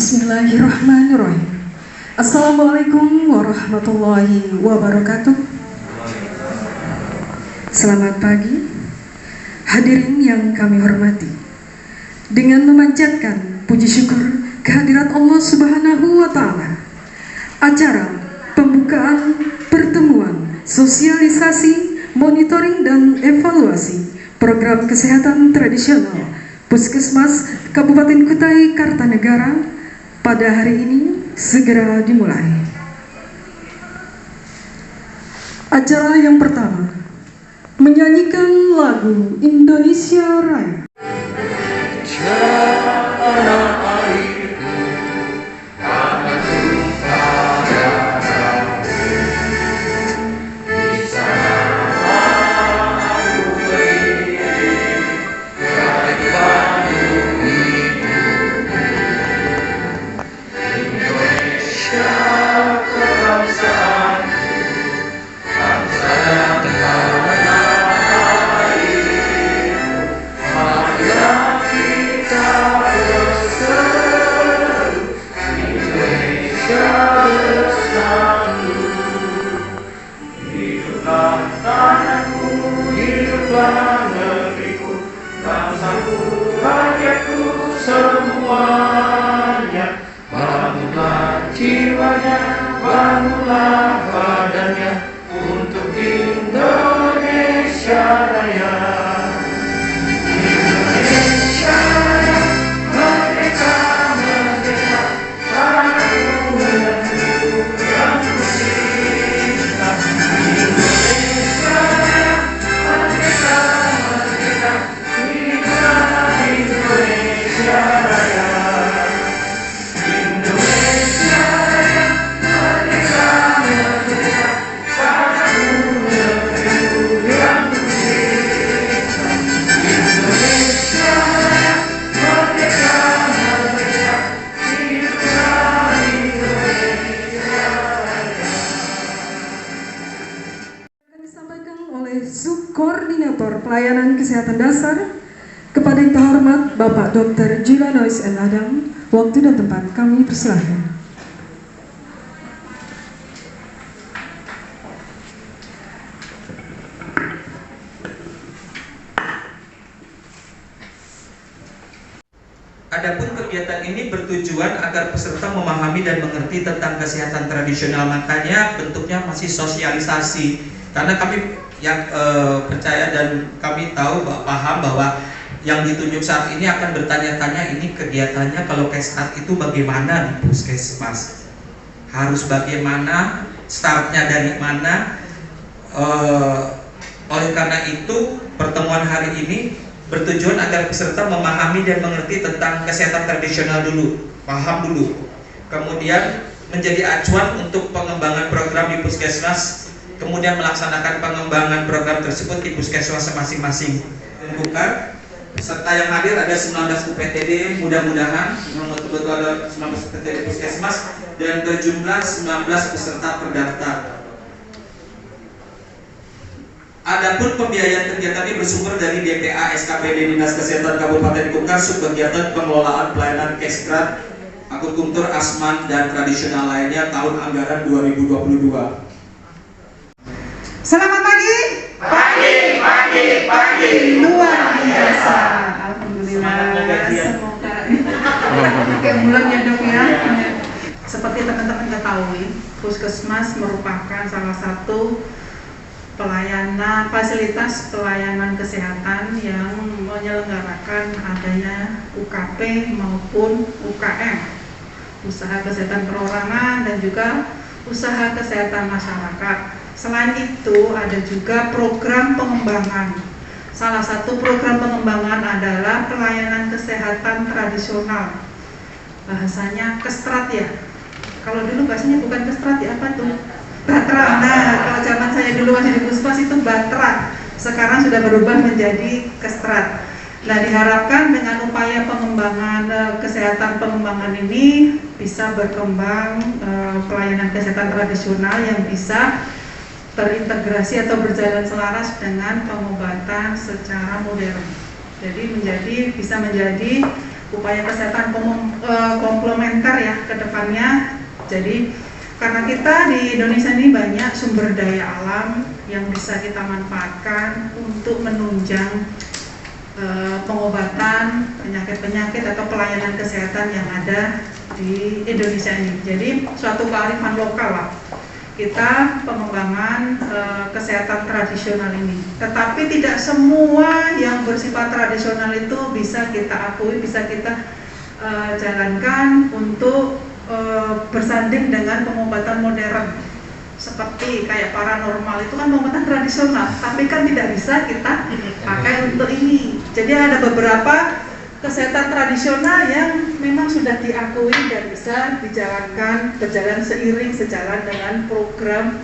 Bismillahirrahmanirrahim. Assalamualaikum warahmatullahi wabarakatuh. Selamat pagi, hadirin yang kami hormati. Dengan memanjatkan puji syukur kehadirat Allah Subhanahu wa Ta'ala, acara pembukaan pertemuan sosialisasi, monitoring dan evaluasi program kesehatan tradisional Puskesmas Kabupaten Kutai Kartanegara pada hari ini segera dimulai. Acara yang pertama menyanyikan lagu Indonesia Raya. Bangunlah badannya untuk Indonesia Raya. Indonesia Raya, merdeka, merdeka, tanahku yang kucinta. Indonesia Raya, merdeka, merdeka, hiduplah Indonesia Raya. Subkoordinator Pelayanan Kesehatan Dasar kepada yang terhormat Bapak Dr. Julanois N. Adam, waktu dan tempat kami persilahkan. Adapun kegiatan ini bertujuan agar peserta memahami dan mengerti tentang kesehatan tradisional, makanya bentuknya masih sosialisasi. Karena kami yang percaya dan kami tahu, paham bahwa yang ditunjuk saat ini akan bertanya-tanya ini kegiatannya kalau kesehatan itu bagaimana di puskesmas, harus bagaimana, startnya dari mana. Oleh karena itu pertemuan hari ini bertujuan agar peserta memahami dan mengerti tentang kesehatan tradisional dulu, paham dulu, kemudian menjadi acuan untuk pengembangan program di puskesmas, kemudian melaksanakan pengembangan program tersebut di puskesmas masing-masing. Bukan peserta yang hadir ada 19 UPTD, mudah-mudahan betul-betul ada 19 UPTD puskesmas dan berjumlah 19 peserta terdaftar. Adapun pembiayaan kegiatan ini bersumber dari DPA SKPD Dinas Kesehatan Kabupaten Kukar, subkegiatan pengelolaan pelayanan Kesgrat, akupuntur, asman dan tradisional lainnya tahun anggaran 2022. Selamat pagi. Pagi. Luar biasa. Alhamdulillah. Semoga kayak bulan ya dok ya. Seperti teman-teman ketahui, puskesmas merupakan salah satu pelayanan, fasilitas pelayanan kesehatan yang menyelenggarakan adanya UKP maupun UKM, usaha kesehatan perorangan dan juga usaha kesehatan masyarakat. Selain itu ada juga program pengembangan. Salah satu program pengembangan adalah pelayanan kesehatan tradisional. Bahasanya kestrat ya. Kalau dulu bahasanya bukan kestrat ya, apa tuh? Batra. Nah, kalau zaman saya dulu masih di puskesmas itu batra. Sekarang sudah berubah menjadi kestrat. Nah, diharapkan dengan upaya pengembangan kesehatan pengembangan ini bisa berkembang pelayanan kesehatan tradisional yang bisa terintegrasi atau berjalan selaras dengan pengobatan secara modern. Jadi bisa menjadi upaya kesehatan komplementer ya ke depannya. Jadi karena kita di Indonesia ini banyak sumber daya alam yang bisa kita manfaatkan untuk menunjang pengobatan penyakit-penyakit atau pelayanan kesehatan yang ada di Indonesia ini. Jadi suatu kearifan lokal lah kita pengembangan kesehatan tradisional ini. Tetapi tidak semua yang bersifat tradisional itu bisa kita akui, bisa kita jalankan untuk bersanding dengan pengobatan modern. Seperti kayak paranormal itu kan pengobatan tradisional, tapi kan tidak bisa kita pakai untuk ini. Jadi ada beberapa kesehatan tradisional yang memang sudah diakui dan bisa dijalankan, berjalan seiring sejalan dengan program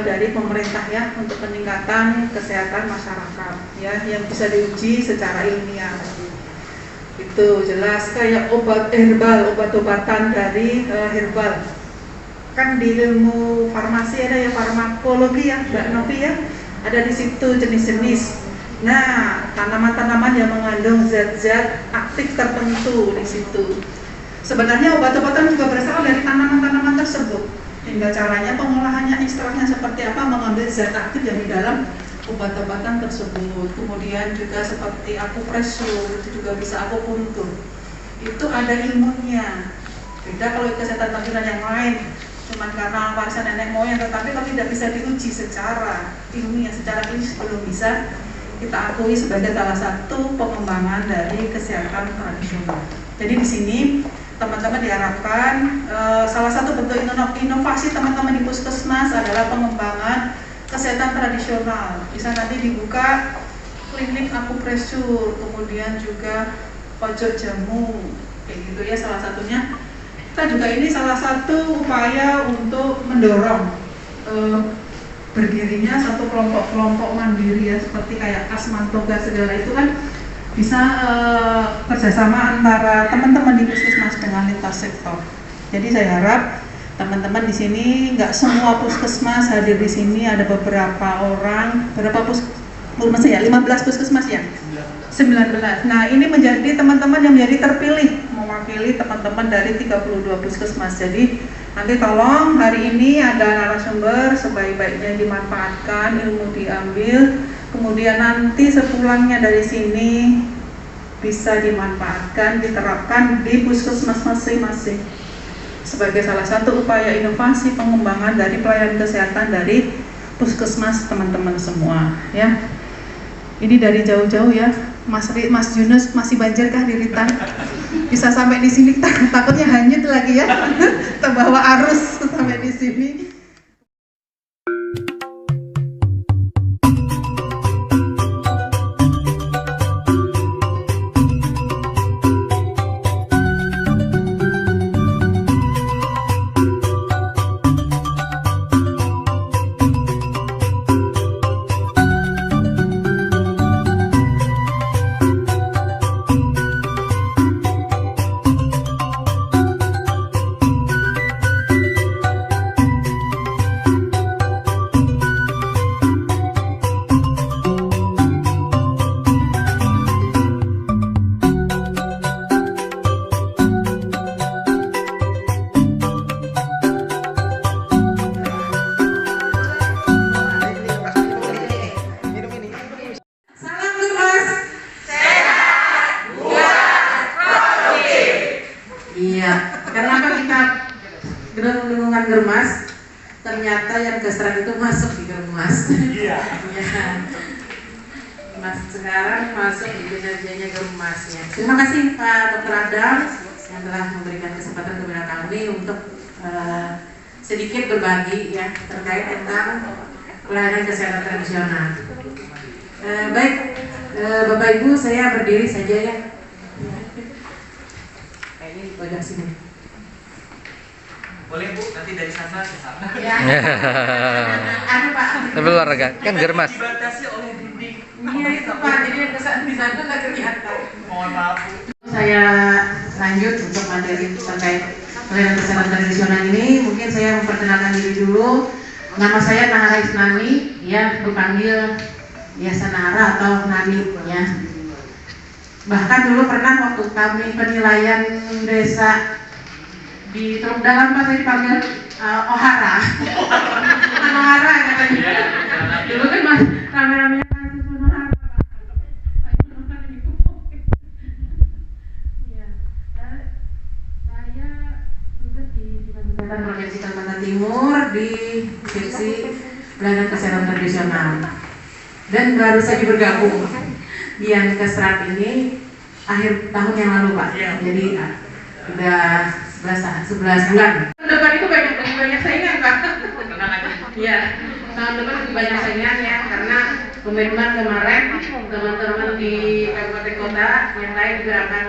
dari pemerintah ya untuk peningkatan kesehatan masyarakat ya yang bisa diuji secara ilmiah. Itu jelas kayak obat herbal, obat-obatan dari herbal. Kan di ilmu farmasi ada ya farmakologi ya, Mbak Novi ya, ada di situ jenis-jenis. Nah, tanaman-tanaman yang mengandung zat-zat aktif tertentu di situ. Sebenarnya obat-obatan juga berasal dari tanaman-tanaman tersebut. Tinggal caranya pengolahannya, ekstraknya seperti apa, mengambil zat aktif yang di dalam obat-obatan tersebut. Kemudian juga seperti akupresur, itu juga bisa akupuntur. Itu ada ilmunya. Beda kalau kesehatan tradisional yang lain, cuman karena warisan nenek moyang, tetapi kalau tidak bisa diuji secara ilmiah, secara klinis belum bisa kita akui sebagai salah satu pengembangan dari kesehatan tradisional. Jadi di sini teman-teman diharapkan salah satu bentuk inovasi teman-teman di puskesmas adalah pengembangan kesehatan tradisional. Bisa nanti dibuka klinik akupresur, kemudian juga pojok jamu, kayak gitu ya salah satunya. Kita juga ini salah satu upaya untuk mendorong berdirinya satu kelompok-kelompok mandiri ya, seperti kayak Asmantoga segala itu kan bisa kerjasama antara teman-teman di puskesmas dengan lintas sektor. Jadi saya harap teman-teman di sini nggak semua puskesmas hadir di sini, ada beberapa orang, berapa puskesmas ya? 15 puskesmas ya? 19. Nah ini menjadi teman-teman yang menjadi terpilih mewakili teman-teman dari 32 puskesmas. Jadi nanti tolong hari ini ada narasumber sebaik-baiknya dimanfaatkan, ilmu diambil, kemudian nanti sepulangnya dari sini bisa dimanfaatkan, diterapkan di puskesmas masing-masing sebagai salah satu upaya inovasi pengembangan dari pelayanan kesehatan dari puskesmas teman-teman semua ya. Ini dari jauh-jauh ya, Mas Yunus masih banjir kah di Ritan? Bisa sampai di sini, takutnya hanyut lagi ya, terbawa arus sampai di sini. Germas, ternyata yang gesrek itu masuk di Germas. Iya. Mas sekarang masuk di kinerjanya Germas ya. Terima kasih Pak Dr. Adam yang telah memberikan kesempatan kepada kami untuk sedikit berbagi ya terkait tentang pelayanan kesehatan tradisional. Baik, Bapak Ibu, saya berdiri saja ya. Kayaknya di pojok sini. Boleh Bu, nanti dari sana ke sana. Ya. Aduh Pak. Tapi luar kan Germas. Dibatasi oleh dinding. Iya itu Pak, jadi yang di sana nggak kelihatan. Mohon maaf Bu. Saya lanjut untuk materi terkait pelayanan kesehatan tradisional ini. Mungkin saya memperkenalkan diri dulu. Nama saya Nahara Islami, ya dipanggil biasa Nahara atau Nani ya. Bahkan dulu pernah waktu kami penilaian desa di Teluk Dalam, Pak, saya dipanggil Ohara. Ohara katanya. Dulu kan mas rame-ramenya kasus Ohara, Pak. Iya. Saya tugas di Kesehatan Provinsi Kalimantan Timur di Divisi Pelayanan Kesehatan Tradisional. Dan baru saja bergabung di Yankesrat ini akhir tahun yang lalu, Pak. Jadi udah 11 bulan. Tahun depan itu banyak saingan, Pak. Iya, tahun depan lebih banyak saingan ya, karena komitmen kemarin teman-teman di kabupaten kota yang lain juga akan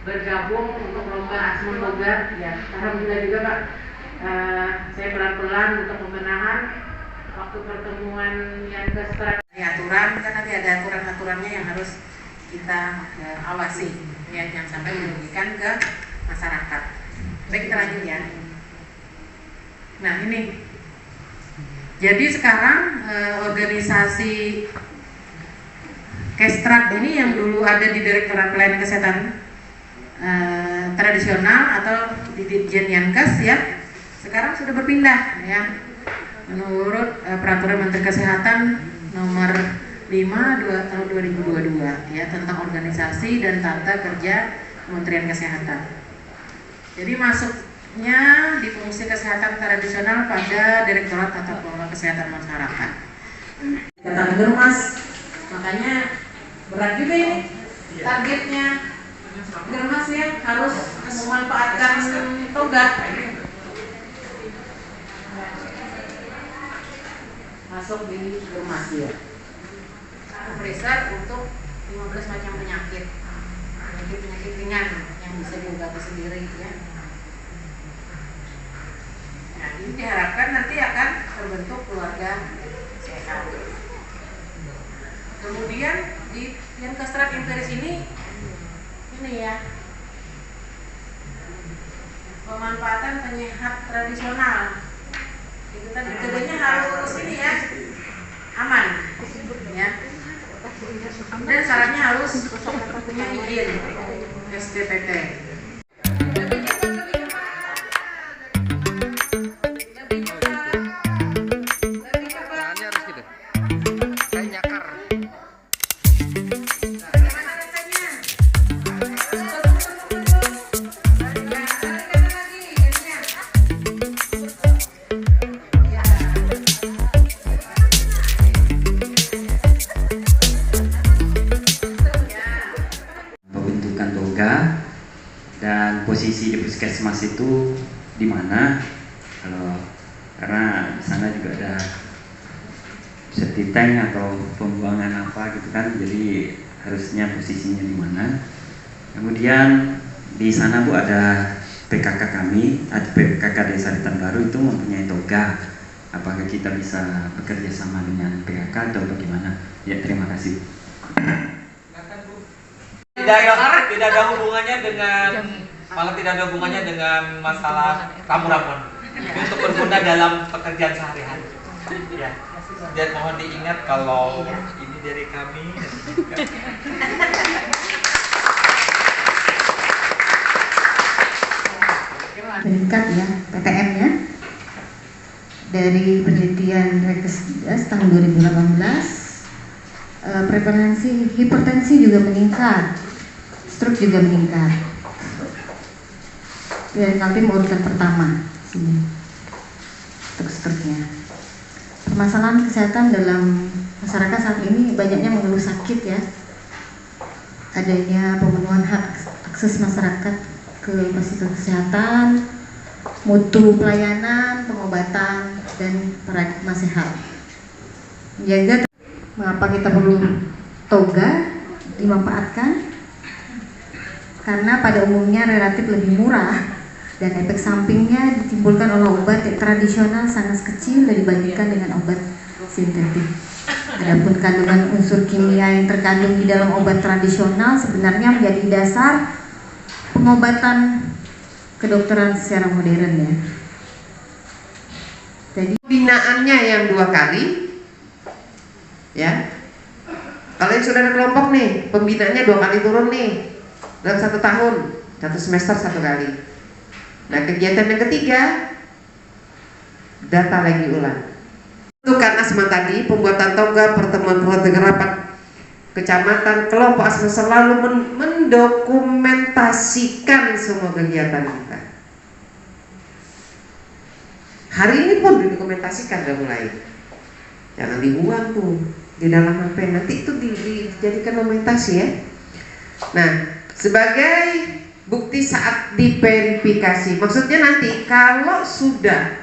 bergabung untuk lomba Asmon Loga. Ya, alhamdulillah juga, Pak. Saya pelan-pelan untuk pembenahan waktu pertemuan yang ke aturan, kan nanti ada aturan-aturannya yang harus kita awasi ya, jangan sampai merugikan ke masyarakat. Baik, kita lanjut ya. Nah, ini jadi sekarang organisasi Kestrat ini yang dulu ada di Direktorat Pelayanan Kesehatan Tradisional atau di Ditjen Yankes ya, sekarang sudah berpindah ya, menurut Peraturan Menteri Kesehatan nomor 5 tahun 2022 ya, tentang organisasi dan tata kerja Kementerian Kesehatan. Jadi masuknya di fungsi kesehatan tradisional pada Direktorat Tata Kelola Kesehatan Masyarakat. Kata bener, Mas, makanya berat juga ini targetnya. Bener, Mas ya, harus memanfaatkan toga. Masuk di rumah ya. Periksa untuk 15 macam penyakit ringan yang bisa diobati sendiri ya. Nah, ini diharapkan nanti akan terbentuk keluarga sehat. Kemudian di yang Kestrat Empiris ini ya, pemanfaatan penyehat tradisional. Itu tadi metodenya harus ini ya, aman ya, dan syaratnya harus punya izin SPPT. Dan posisi di puskesmas itu di mana? Karena di sana juga ada safety tank atau pembuangan apa gitu kan, jadi harusnya posisinya di mana. Kemudian di sana Bu ada PKK kami, ada PKK Desa Ritan Baru itu mempunyai toga. Apakah kita bisa bekerja sama dengan PKK atau bagaimana? Ya, terima kasih. Tidak ada hubungannya dengan, malah tidak ada hubungannya dengan masalah ramu-ramuan. Untuk berguna dalam pekerjaan sehari-hari. Ya. Dan mohon diingat kalau ini dari kami. Meningkat ya PTM-nya dari penelitian Rekesdas tahun 2018, prevalensi hipertensi juga meningkat, stroke juga meningkat. Dan nanti urutan pertama sini untuk stroke-nya. Permasalahan kesehatan dalam masyarakat saat ini banyaknya mengeluh sakit ya, adanya pemenuhan hak akses masyarakat ke fasilitas kesehatan, mutu pelayanan, pengobatan, dan paradigma sehat. Menjaga mengapa kita perlu toga dimanfaatkan, karena pada umumnya relatif lebih murah dan efek sampingnya ditimbulkan oleh obat tradisional sangat kecil dibandingkan dengan obat sintetik. Adapun kandungan unsur kimia yang terkandung di dalam obat tradisional sebenarnya menjadi dasar pengobatan kedokteran secara modern ya. Jadi Pembinaannya yang 2 kali ya, Kalau yang sudah ada kelompok nih, pembinaannya 2 kali turun nih dalam 1 tahun, 1 semester 1 kali. Nah, kegiatan yang ketiga, data lagi ulang. Tentukan asma tadi, pembuatan toga, pertemuan rapat kecamatan, kelompok asma selalu mendokumentasikan semua kegiatan kita. Hari ini pun didokumentasikan, udah mulai. Jangan dibuang tuh di dalam HP, nanti itu dijadikan dokumentasi ya. Nah, sebagai bukti saat diverifikasi, maksudnya nanti kalau sudah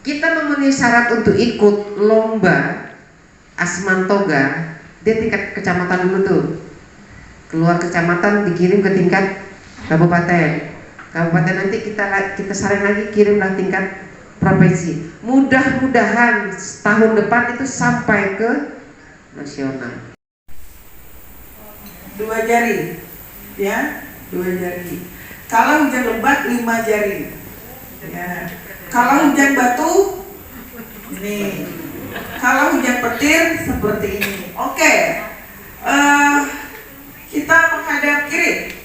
kita memenuhi syarat untuk ikut lomba Asman Toga, dia tingkat kecamatan dulu tuh, keluar kecamatan dikirim ke tingkat kabupaten. Kabupaten nanti kita saring lagi kirimlah tingkat provinsi. Mudah-mudahan tahun depan itu sampai ke nasional. 2 jari, ya, 2 jari. Kalau hujan lebat 5 jari, ya. Kalau hujan batu, ini. Kalau hujan petir seperti ini. Oke, kita menghadap kiri.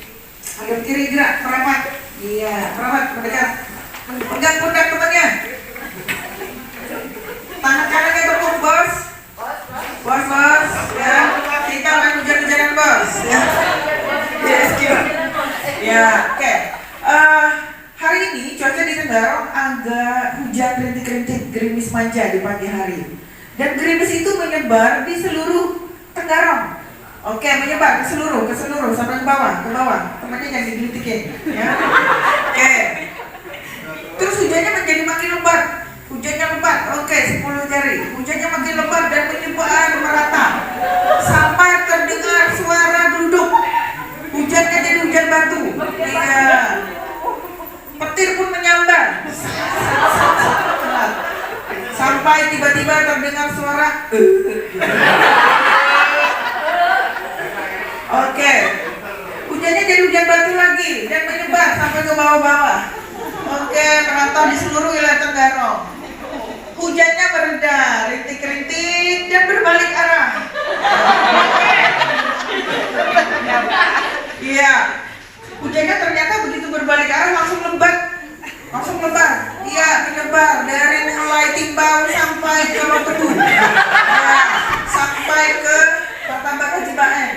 Hadap kiri, gerak, merapat. Iya, merapat, mendekat. Pegang pundak temannya. Tangan kanannya tepuk, bos. Bos, ya. Kita akan hujan-hujanan, bos. Ya, yes, ya, oke. Hari ini cuaca di Tenggarong agak hujan rintik-rintik, gerimis manja di pagi hari. Dan gerimis itu menyebar di seluruh Tenggarong. Oke, menyebar ke seluruh sampai ke bawah. Temannya jangan digelitikin, ya. Oke. Terus hujannya menjadi makin lebat. Oke, 10 jari. Hujannya makin lebat dan menyebar merata sampai terdengar suara duduk. Hujannya jadi hujan batu. Iya. Petir pun menyambar. Sampai tiba-tiba terdengar suara Oke. Hujannya jadi hujan batu lagi dan menyebar sampai ke bawah-bawah. Oke, merata di seluruh wilayah Tenggarong. Hujannya mereda, rintik-rintik dan berbalik arah. Iya. Hujannya ternyata begitu berbalik arah langsung lebat. Iya, menyebar dari mulai Timbau sampai ke Rotebu. Ya, sampai ke Pertambakan Cibaen.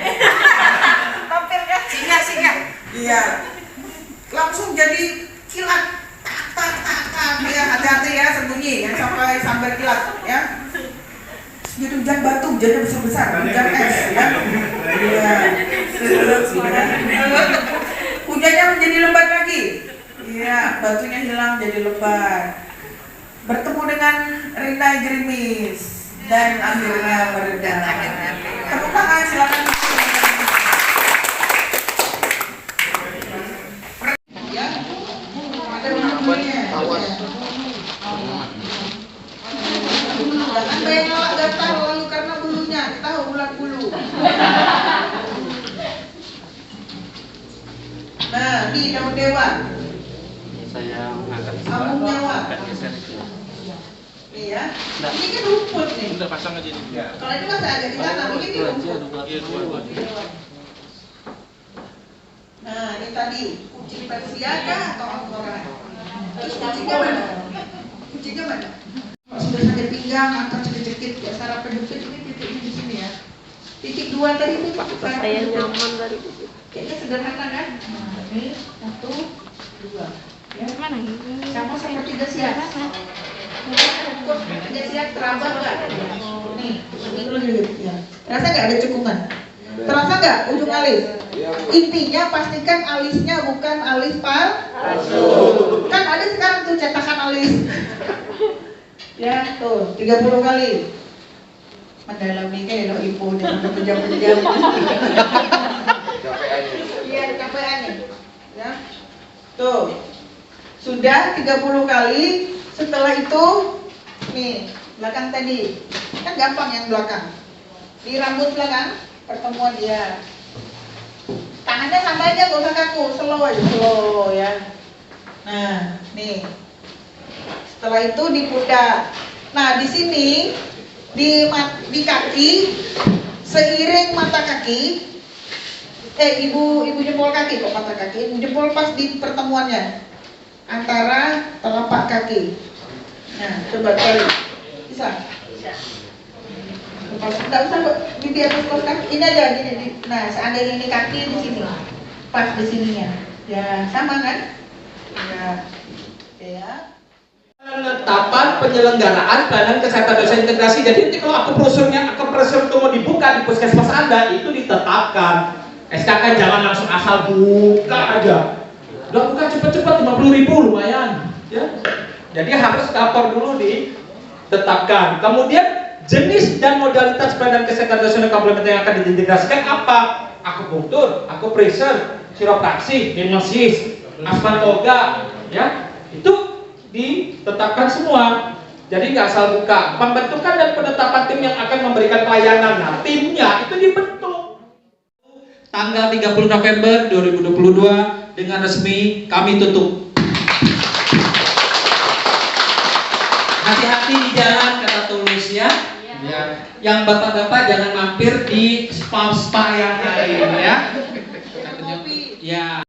Mampir ya? Singa. Iya. Langsung jadi kilat. Tak. Ya, hati-hati ya, sembunyi yang sampai sambar kilat ya. Jadi hujan batu, hujannya besar-besar, hujan es ya. Iya. Hujannya menjadi lebat lagi. Iya, batunya hilang jadi lebat. Bertemu dengan rindai gerimis dan akhirnya mereda. Tepuk tangan silakan. Ya. Ada bulunya. Jangan bayang awak gatal lalu karena bulunya, tahu ulat bulu. Nah, di daun dewa. Saya mengangkat Sambung nyawa. Iya. Ini kan rumput nih. Udah pasang aja nih. Kalau ini masih agak di tanam, ini di rumput. Nah, ini tadi kucing Persia kah atau angkora? Terus kucingnya mana? Sudah sakit pinggang, angkat cekit-cekit, ya saraf pedufit ini titiknya di sini ya. Titik 2 tadi itu saya nyaman dari titik. Kayaknya sederhana kan? Nah, ini 1, 2. Ya, mana ini? Sama seperti gasiat. Gasiat teraba nggak? Nih, ya. Terasa nggak ada cekungan? Terasa nggak ujung alis? Intinya pastikan alisnya bukan alis palsu. Kan ada sekarang tuh cetakan alis. Ya, tuh 30 kali. Mendalami kayak lo info dengan berjam-jam. Iya, capeannya. Ya. Tuh. Sudah 30 kali. Setelah itu nih, belakang tadi. Kan gampang yang belakang. Di rambut belakang, pertemuan dia. Tangannya santai aja, gak usah kaku, slow aja, slow ya. Nah, nih. Setelah itu di pundak. Nah, di sini di kaki seiring mata kaki, ibu jempol kaki kok mata kaki, ibu jempol pas di pertemuannya antara telapak kaki. Nah, coba balik, bisa? Nggak usah kok di atas kos kaki, ini aja gini. Nah, seandainya ini kaki di sini, pas di sininya, ya sama kan? Ya. Penetapan penyelenggaraan pelayanan kesehatan dosen integrasi. Jadi nanti kalau kompresor itu mau dibuka di puskesmas Anda, itu ditetapkan. SKK jangan langsung asal buka aja. Udah buka cepet-cepet 50.000 lumayan, ya. Jadi harus lapor dulu ditetapkan. Kemudian jenis dan modalitas pelayanan kesehatan dosen komplementer yang akan diintegrasikan apa? Akupunktur, akupressure, kiropraksi, hipnosis, aspantoga, ya. Itu ditetapkan semua. Jadi nggak asal buka. Pembentukan dan penetapan tim yang akan memberikan pelayanan. Nah, timnya itu dibentuk. Tanggal 30 November 2022 dengan resmi kami tutup. Hati-hati di jalan, kata Tulus ya. Ya. Yang bapak-bapak jangan mampir di spa yang lain ya. Ya.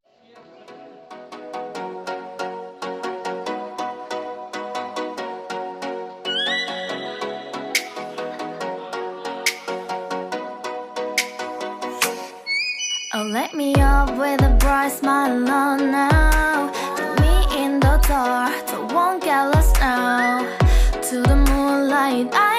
Oh, let me up with a bright smile on now. Put me in the dark, so won't get lost now. To the moonlight, I